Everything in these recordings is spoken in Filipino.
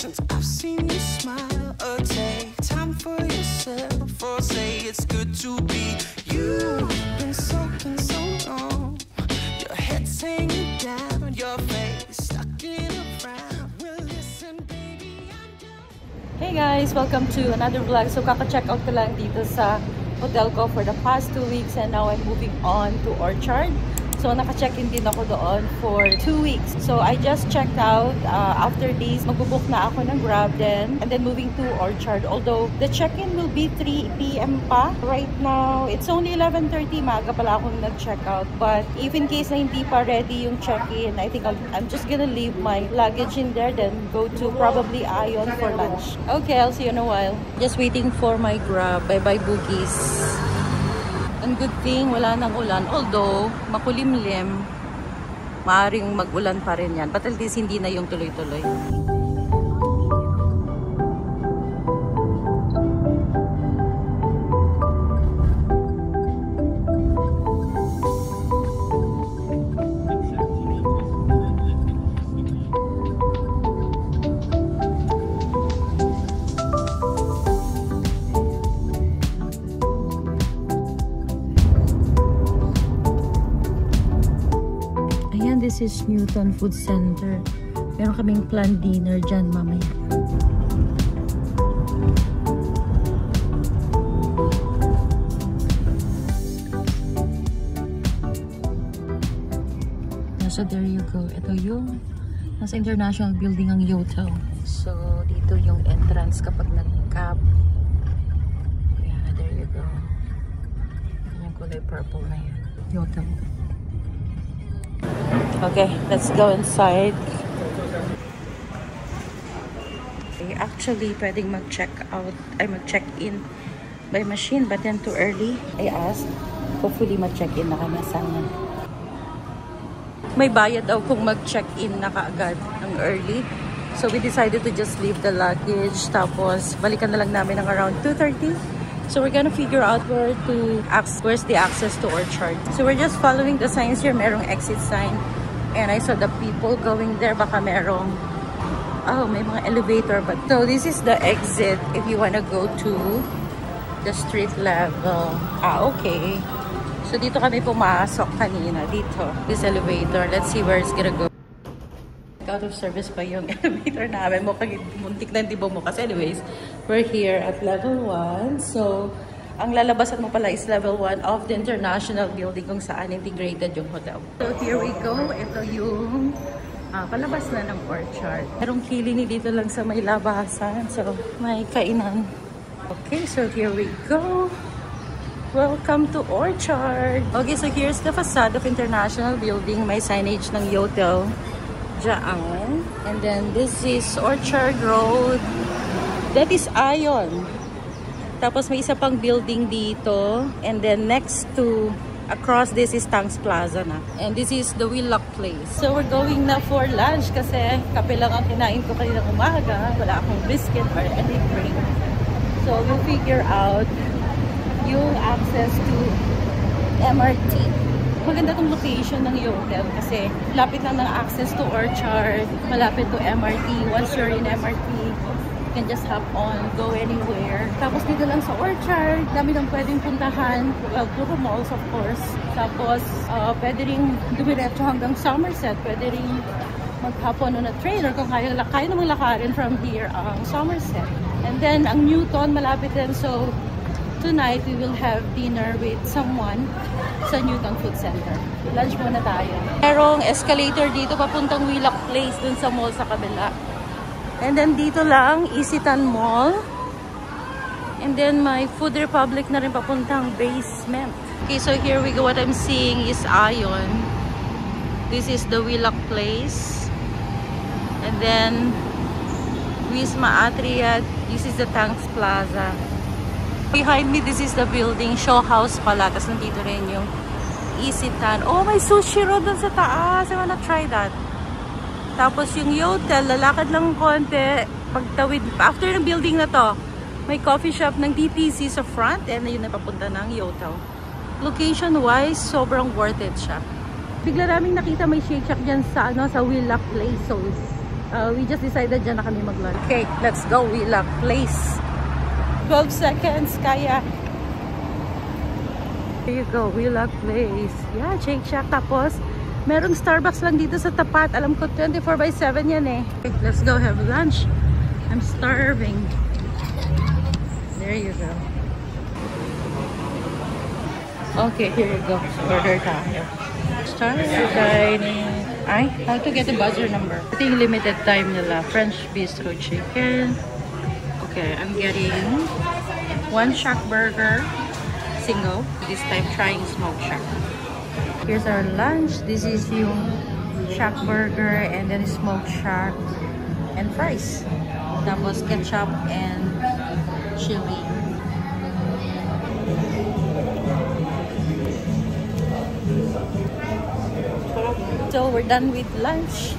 since I've seen you smile. Take time for yourself, or say it's good to be you. Been soaking so long, your head's hanging down, your face stuck in a frown. Well, listen, baby, I'm down. Hey guys, welcome to another vlog. So kaka-check out ko lang dito sa hotel ko for the past 2 weeks, and now I'm moving on to Orchard. So naka-check-in din ako doon for 2 weeks. So I just checked out. After this, magbubook na ako ng Grab then, and then moving to Orchard. Although the check-in will be 3 p.m. pa. Right now, it's only 11:30. Maaga pala akong nag-check out. But if in case na hindi pa ready yung check-in, I think I'm just gonna leave my luggage in there, then go to probably Ion for lunch. Okay, I'll see you in a while. Just waiting for my Grab. Bye-bye, Boogies. Ang good thing, wala nang ulan. Although, makulimlim, maaaring mag-ulan pa rin yan. But at least, hindi na yung tuloy-tuloy. This is Newton Food Center. Meron kaming planned dinner dyan mamaya. So there you go. Ito yung nasa international building ang Yotel. So dito yung entrance kapag nag-cab. Yeah, there you go. Yung kulay purple na yan. Yotel. Okay, let's go inside. Okay, actually, pwedeng mag-check out, ay mag-check-in by machine, but then too early. I asked, hopefully mag-check-in na kami sana. May bayad daw kung mag-check-in na kaagad ng early. So we decided to just leave the luggage, tapos balikan na lang namin ng around 2:30. So we're gonna figure out where's the access to Orchard. So we're just following the signs here. Merong exit sign. And I saw the people going there. Baka merong, oh, may mga elevator. But so this is the exit if you wanna go to the street level. Okay. So dito kami pumasok kanina. Dito. This elevator. Let's see where it's gonna go. Out of service pa yung elevator namin. Mukhang muntik na tibo mo. Kasi anyways, we're here at level 1. So, ang lalabasan mo pala is level 1 of the international building kung saan integrated yung hotel. So, here we go. Ito yung palabas na ng Orchard. Merong kilini dito lang sa may labasan. So, may kainan. Okay, so here we go. Welcome to Orchard. Okay, so here's the facade of international building. May signage ng Yotel. Diyan. And then this is Orchard Road. That is Ion. Tapos may isa pang building dito. And then next to, across this is Tangs Plaza na. And this is the Wheelock Place. So we're going na for lunch kasi kape lang ang kinain ko kaninang umaga. Wala akong biscuit or any drink. So we'll figure out yung access to MRT. Maganda tong location ng Yotel kasi lapit lang ng access to Orchard, malapit to MRT. Once you're in MRT, you can just hop on, go anywhere. Tapos dito lang sa Orchard, dami nang pwedeng puntahan. Well, puro malls of course. Tapos pwede rin dumiretso hanggang Somerset. Pwede rin mag-hop on a train or kung kaya namang lakarin from here ang Somerset. And then ang Newton malapit din. So tonight, we will have dinner with someone sa Newton Food Center. Lunch muna tayo. Merong escalator dito papuntang Wheelock Place dun sa mall sa kabila. And then dito lang, Isitan Mall. And then may Food Republic na rin papuntang basement. Okay, so here we go. What I'm seeing is Ion. This is the Wheelock Place. And then Wisma Atria. This is the Tangs Plaza. Behind me, this is the building. Show House pala. Tapos nandito rin yung Isitan. Oh, may sushi roll dun sa taas. I wanna try that. Tapos yung Yotel, lalakad lang konti. Pagtawid, after ng building na to, may coffee shop ng DTC sa front. And yun na papunta ng Yotel. Location-wise, sobrang worth it siya. Bigla naming nakita may Shake Shack dyan sa, sa Wheelock Place. So, We just decided dyan na kami mag-lunch. Okay, let's go. Wheelock Place. 12 seconds, kaya. Here you go, Wheelock Place. Yeah, Shake Shack. Tapos, merong Starbucks lang dito sa tapat. Alam ko, 24/7 yan eh. Okay, let's go have lunch. I'm starving. There you go. Okay, here you go. Order tayo. Start dining. Ay, how to get the buzzer number? Ito yung limited time nila. French Bistro Chicken. Okay, I'm getting 1 Shack Burger. Single. This time trying Smoke Shack. Here's our lunch. This is yung Shack Burger and then Smoke Shack and fries. Tapos ketchup and chili. So, we're done with lunch.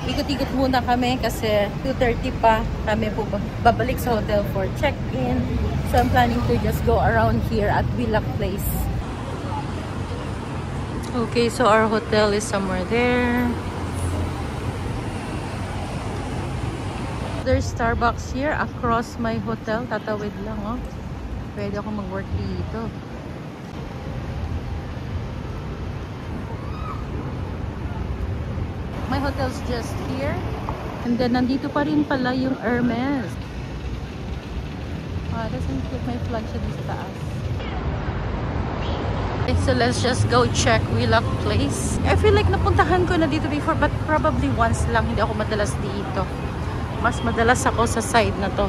Ikot-ikot muna kami kasi 2:30 pa kami po babalik sa hotel for check-in. So, I'm planning to just go around here at Wheelock Place. Okay, so our hotel is somewhere there. There's Starbucks here across my hotel. Tatawid lang, oh. Pwede ako mag-work dito. My hotel's just here. And then, nandito pa rin pala yung Hermes. Doesn't put my flag siya dito sa taas. Okay, so let's just go check Wheelock Place. I feel like napuntahan ko na dito before, but probably once lang. Hindi ako madalas dito. Mas madalas ako sa side na to.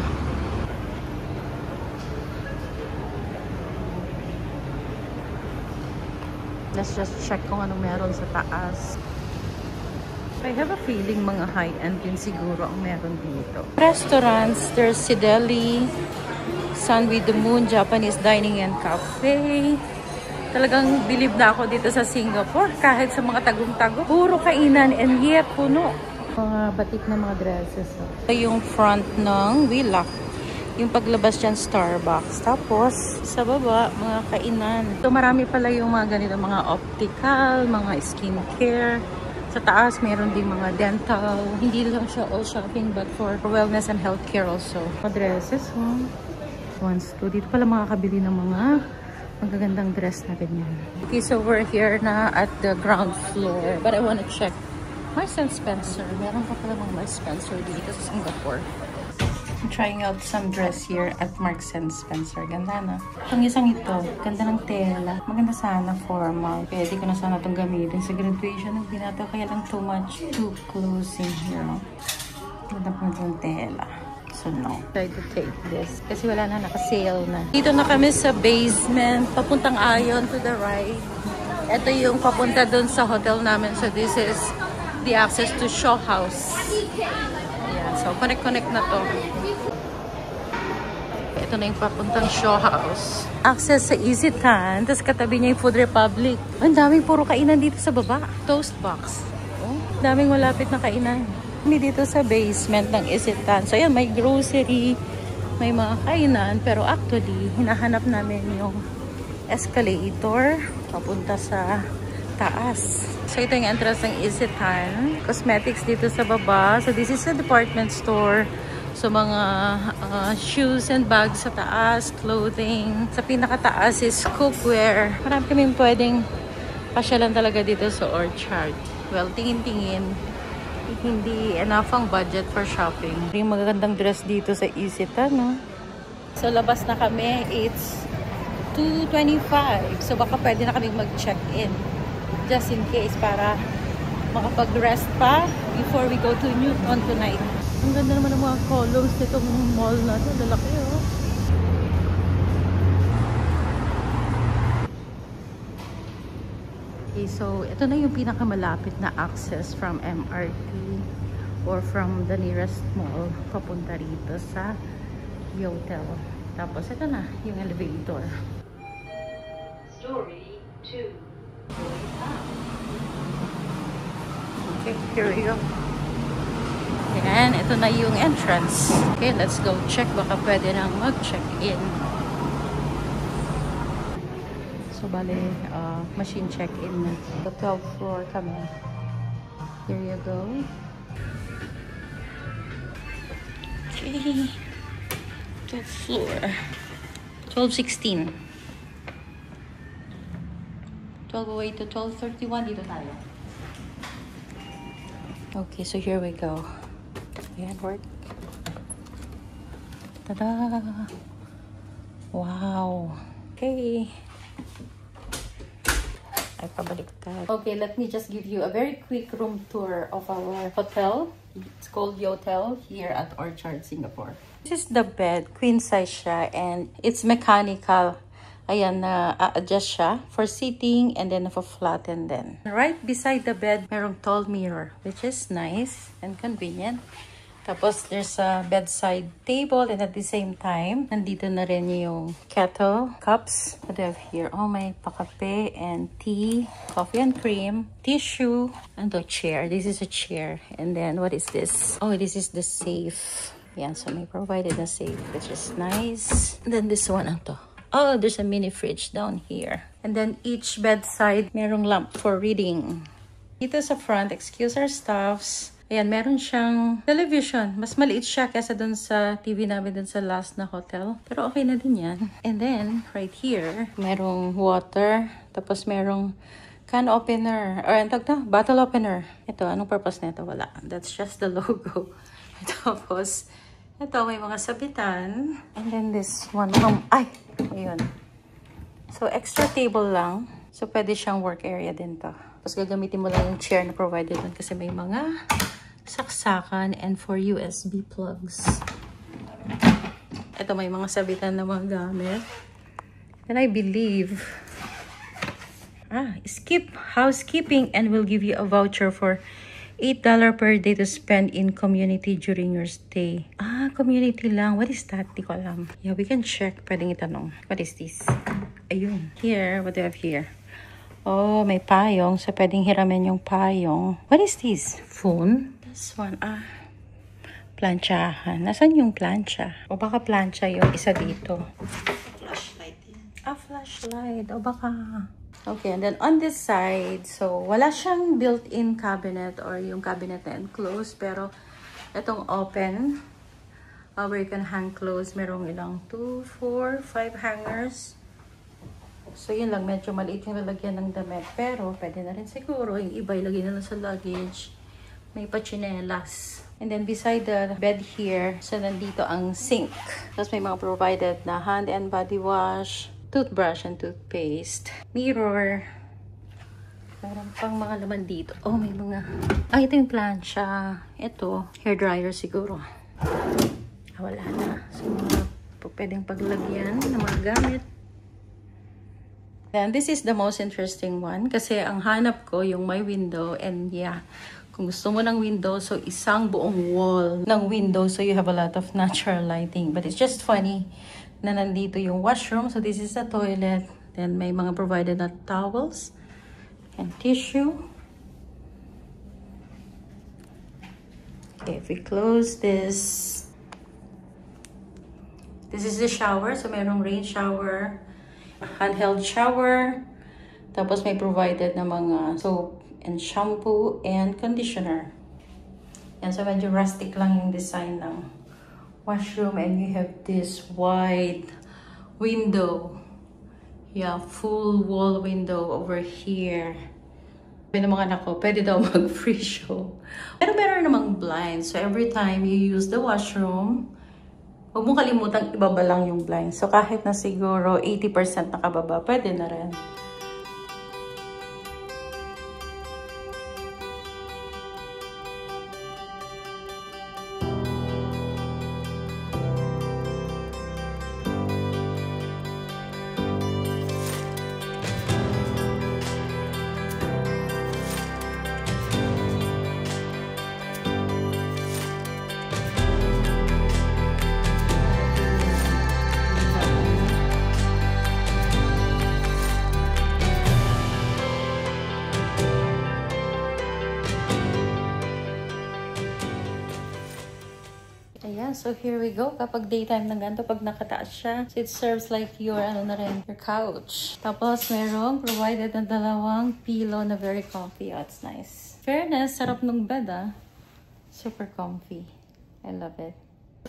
Let's just check kung anong meron sa taas. I have a feeling mga high-end din siguro ang meron dito. Restaurants, there's Sideli, Sun with the Moon, Japanese Dining and Cafe. Talagang believe na ako dito sa Singapore. Kahit sa mga tagong-tago, puro kainan and yet puno. Mga batik na mga dresses. Ito yung front ng Wheelock. Yung paglabas dyan, Starbucks. Tapos, sa baba, mga kainan. So, marami pala yung mga ganito, mga optical, mga skincare. Sa taas, mayroon din mga dental. Hindi lang siya all shopping, but for wellness and healthcare also. Mga dresses, oh. Once to. Dito pala makakabili ng mga magagandang dress na ganyan. Okay, so we're here na at the ground floor. But I wanna check Marks & Spencer. Meron pa pala mga Marks & Spencer dito sa Singapore. I'm trying out some dress here at Marks & Spencer. Ganda na. Itong isang ito, ganda ng tela. Maganda sana, formal. Pwede ko na sana itong gamitin sa graduation. Hindi na ito, kaya lang too much, too close in here. Ganda po itong tela. So no. Try to take this. Kasi wala na, naka-sale na. Dito na kami sa basement. Papuntang Ion to the right. Ito yung papunta dun sa hotel namin. So this is the access to Shaw House. Ayan. So connect na to. Ito na yung papuntang Shaw House. Access sa Easytan. Tapos katabi niya yung Food Republic. Ang daming puro kainan dito sa baba. Toast box. Oh, daming malapit na kainan. Hindi dito sa basement ng Easytan. So yan, may grocery, may mga kainan. Pero actually, hinahanap namin yung escalator papunta sa taas. So ito yung entrance ng Easytan. Cosmetics dito sa baba. So this is a department store. So mga shoes and bags sa taas, clothing. Sa pinakataas is cookware. Marami kaming pwedeng pasyalan talaga dito sa Orchard. Well, tingin-tingin. Hindi enough ang budget for shopping. Yung magagandang dress dito sa Easytan, no? So labas na kami. It's 2:25. So baka pwede na kaming mag-check-in. Just in case para makapag-rest pa before we go to Newton tonight. Ang ganda naman ng mga columns nitong mall na ito. Lalaki, oh. Okay, so ito na yung pinakamalapit na access from MRT or from the nearest mall papunta rito sa hotel. Tapos ito na yung elevator. Story 2. Okay, here we go. Ayan, ito na yung entrance. Okay, let's go check. Baka pwede nang mag-check-in. So, bale, machine check-in na. The 12th floor kami. Here you go. Okay. 12th floor. 12:16. 12:08 to 12:31. Dito tayo. Okay, so here we go. Ayan, work. Tada! Wow! Okay. Ay, pabaliktad. Okay, let me just give you a very quick room tour of our hotel. It's called Yotel here at Orchard, Singapore. This is the bed. Queen size siya and it's mechanical. Ayan, adjust siya for sitting and then for flatten din. Right beside the bed, merong tall mirror, which is nice and convenient. Tapos, there's a bedside table and at the same time, nandito na rin yung kettle, cups. What do I have here? Oh, may pakape and tea, coffee and cream, tissue, and a chair. This is a chair. And then, what is this? Oh, this is the safe. Yan, so may provided a safe, which is nice. And then this one, ano to? Oh, there's a mini fridge down here. And then each bedside, merong lamp for reading. Dito sa front, excuse our staffs. Ayan, meron siyang television. Mas maliit siya kaysa dun sa TV namin dun sa last na hotel. Pero okay na din yan. And then, right here, merong water. Tapos merong can opener. Or ang tawag na? Bottle opener. Ito, anong purpose nito? Wala. That's just the logo. Tapos, ito, may mga sabitan. And then this one. Ay! Ayun. So, extra table lang. So, pwede siyang work area din to. Tapos, gagamitin mo lang yung chair na provided dun kasi may mga saksakan and for USB plugs. Ito, may mga sabitan na mga gamit. And I believe, skip housekeeping and we'll give you a voucher for $8 per day to spend in community during your stay. Community lang. What is that? Di ko alam. Yeah, we can check. Pwedeng itanong. What is this? Ayun. Here, what do I have here? Oh, may payong. So, pwedeng hiramin yung payong. What is this? Phone? This one, planchahan. Nasaan yung plancha? O baka plancha yung isa dito. Flashlight yan. Flashlight. O baka... Okay, and then on this side, so wala siyang built-in cabinet or yung cabinet na enclosed, pero itong open, where you can hang clothes, merong ilang 2, 4, 5 hangers. So yun lang, medyo maliit yung lalagyan ng damit, pero pwede na rin siguro, yung iba ilagay na lang sa luggage, may pachinelas. And then beside the bed here, so nandito ang sink. Tapos may mga provided na hand and body wash, toothbrush and toothpaste, mirror. Meron pang mga laman dito. Oh, may mga... ito yung plancha. Ito, hairdryer siguro. Wala na. So, mga pwedeng paglagyan ng mga gamit. And this is the most interesting one. Kasi ang hanap ko yung may window. And yeah, kung gusto mo ng window, so isang buong wall ng window. So you have a lot of natural lighting. But it's just funny na nandito yung washroom. So this is the toilet. Then may mga provided na towels and tissue. Okay, if we close this, this is the shower. So merong rain shower, handheld shower. Tapos may provided na mga soap and shampoo and conditioner. And so medyo rustic lang yung design ng washroom, and you have this wide window. Yeah, full wall window over here. Sabi ng mga anak ko, pwede daw mag-free show. Pero meron namang blind. So every time you use the washroom, huwag mong kalimutang ibaba lang yung blind. So kahit na siguro 80% nakababa, pwede na rin. Ayan, so here we go. Kapag daytime ng ganito, pag nakataas siya, so it serves like your, your couch. Tapos, merong provided na dalawang pillow na very comfy. Oh, it's nice. Fairness, sarap nung bed, Super comfy. I love it.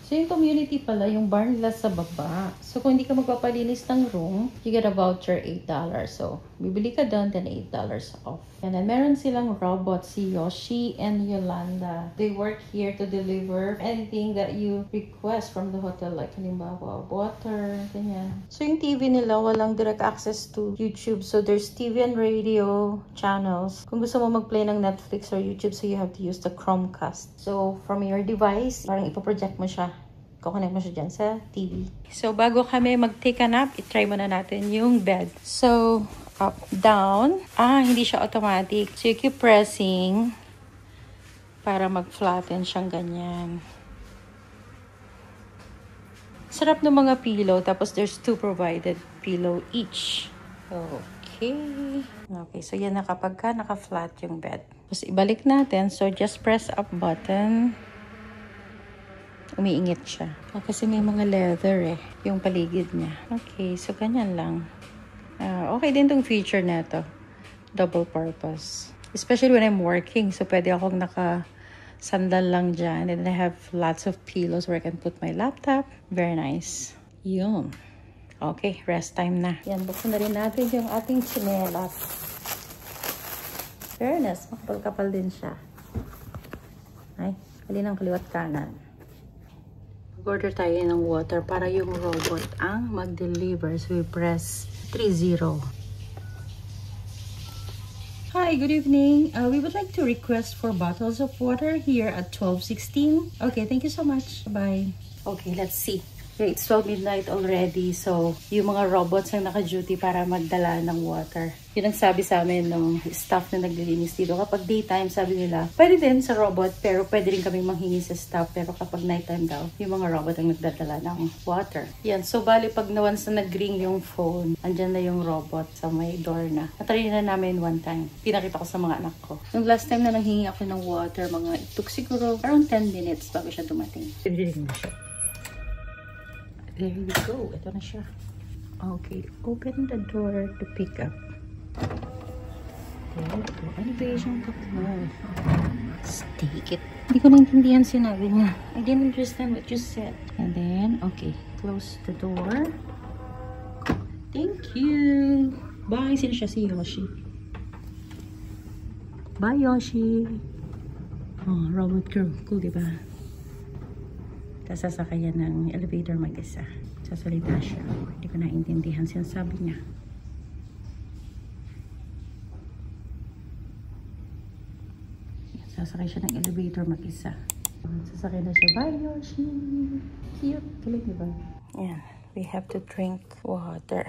So, yung community pala, yung bar nila sa baba. So, kung hindi ka magpapalinis ng room, you get a voucher $8. So, bibili ka doon, then $8 off. And then, meron silang robot, si Yoshi and Yolanda. They work here to deliver anything that you request from the hotel. Like, halimbawa, water, ganyan. So, yung TV nila, walang direct access to YouTube. So, there's TV and radio channels. Kung gusto mo mag-play ng Netflix or YouTube, so you have to use the Chromecast. So, from your device, parang ipoproject mo siya. Kukonect mo siya dyan sa TV. So, bago kami mag-take a nap, itry muna natin yung bed. So, up, down. Hindi siya automatic. So, you keep pressing para mag-flatten siyang ganyan. Sarap ng mga pillow. Tapos, there's 2 provided pillow each. Okay. Okay, so yan na kapag ka naka-flat yung bed. Tapos, ibalik natin. So, just press up button. Umiingit siya. Kasi may mga leather yung paligid niya. Okay, so ganyan lang. Okay din tong feature na to. Double purpose. Especially when I'm working. So, pwede akong naka-sandal lang dyan. And I have lots of pillows where I can put my laptop. Very nice. Yun. Okay, rest time na. Yan, buksan na rin natin yung ating tsinelas. Fairness, makapal-kapal din siya. Ay, kalinang kaliwat kanan. Order tayo ng water para yung robot ang mag-deliver. So, we press 30. Hi, good evening. We would like to request 4 bottles of water here at 12:16. Okay, thank you so much. Bye. Okay, let's see. Okay, it's 12 midnight already. So, yung mga robots ang naka-duty para magdala ng water. Yun ang sabi sa amin ng staff na naglilinis dito. Kapag daytime, sabi nila, pwede din sa robot, pero pwede rin kami manghingi sa staff. Pero kapag nighttime daw, yung mga robot ang nagdadala ng water. Yan. So, bali, pag once na nag-ring yung phone, andyan na yung robot sa may door na. Natry na namin one time. Pinakita ko sa mga anak ko. Yung last time na nanghingi ako ng water, it took siguro around 10 minutes bago siya dumating. Pinriling na siya. There you go. Ito na siya. Okay. Open the door to pick up. There you go. Ano ba yung kapal? Stick it. Hindi ko naintindihan sinabi niya. I didn't understand what you said. And then, okay. Close the door. Thank you. Bye. Sino siya? Si Yoshi. Bye, Yoshi. Oh, robot girl. Cool, diba? Tapos sasakayan ng elevator mag-isa. Sasalita siya. Hindi ko naintindihan sinasabi niya. Sasakay siya ng elevator mag-isa. Sasakay na siya. Bye, Yoshi! Cute! Galing, diba? Yan. We have to drink water.